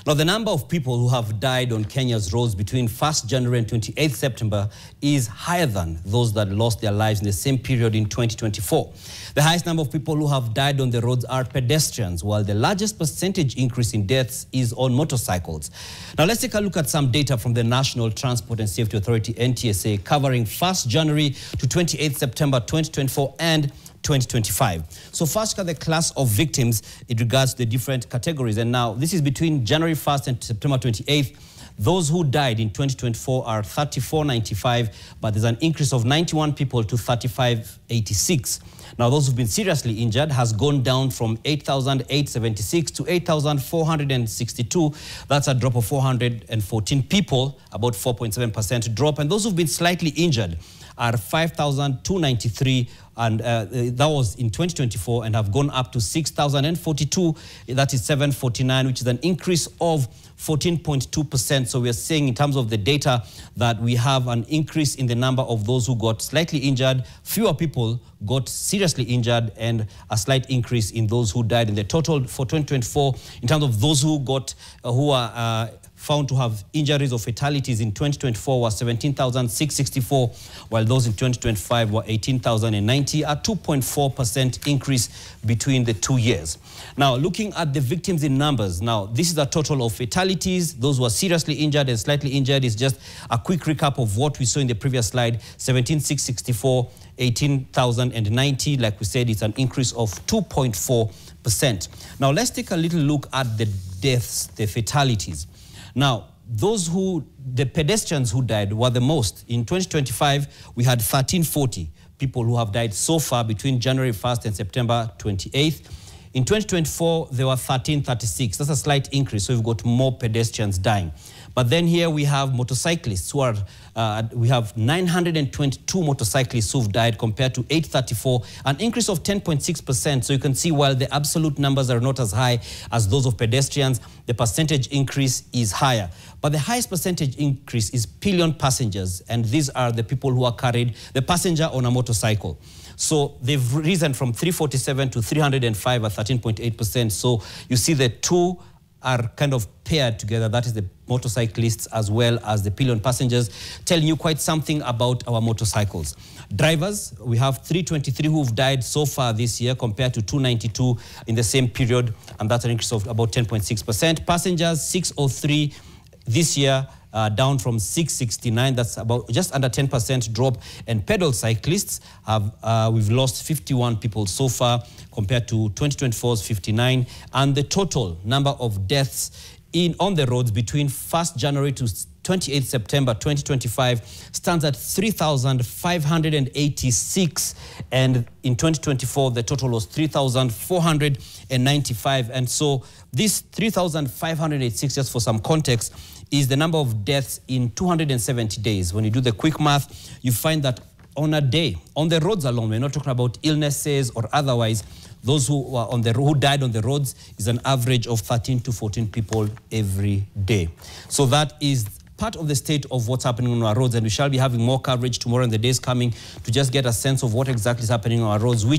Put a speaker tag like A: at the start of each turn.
A: Now, the number of people who have died on Kenya's roads between 1st January and 28th September is higher than those that lost their lives in the same period in 2024. The highest number of people who have died on the roads are pedestrians, while the largest percentage increase in deaths is on motorcycles. Now, let's take a look at some data from the National Transport and Safety Authority, NTSA, covering 1st January to 28th September 2024 and 2025. So first, look at the class of victims in regards to the different categories. And now this is between January 1st and September 28th. Those who died in 2024 are 3,495, but there's an increase of 91 people to 3,586. Now, those who've been seriously injured has gone down from 8,876 to 8,462. That's a drop of 414 people, about 4.7% drop. And those who've been slightly injured are 5,293, and that was in 2024, and have gone up to 6,042. That is 749, which is an increase of 14.2%. So we are saying in terms of the data that we have an increase in the number of those who got slightly injured, fewer people got seriously injured, and a slight increase in those who died. In the total for 2024, in terms of those who got, who are found to have injuries or fatalities in 2024 was 17,664, while those in 2025 were 18,090, a 2.4% increase between the 2 years. Now, looking at the victims in numbers, now this is a total of fatalities. Those who are seriously injured and slightly injured is just a quick recap of what we saw in the previous slide: 17,664, 18,090. Like we said, it's an increase of 2.4%. Now, let's take a little look at the deaths, the fatalities. Now, the pedestrians who died were the most. In 2025, we had 1,340 people who have died so far between January 1st and September 28th. In 2024, there were 1,336. That's a slight increase, so we've got more pedestrians dying. But then here we have motorcyclists who are, we have 922 motorcyclists who've died compared to 834, an increase of 10.6%. So you can see while the absolute numbers are not as high as those of pedestrians, the percentage increase is higher. But the highest percentage increase is pillion passengers, and these are the people who are carried, the passenger on a motorcycle. So they've risen from 347 to 305 at 13.8%. So you see the two are kind of paired together. That is the motorcyclists as well as the pillion passengers, telling you quite something about our motorcycles. Drivers, we have 323 who've died so far this year compared to 292 in the same period, and that's an increase of about 10.6%. Passengers, 603 this year, down from 669. That's about just under 10% drop. And pedal cyclists have we've lost 51 people so far compared to 2024's 59. And the total number of deaths on the roads between 1st January to 28th September 2025 stands at 3,586, and in 2024 the total was 3,495. And so this 3,586, just for some context, is the number of deaths in 270 days. When you do the quick math, you find that on a day, on the roads alone, we're not talking about illnesses or otherwise, those who are who died on the roads is an average of 13 to 14 people every day. So that is part of the state of what's happening on our roads, and we shall be having more coverage tomorrow and the days coming to just get a sense of what exactly is happening on our roads, which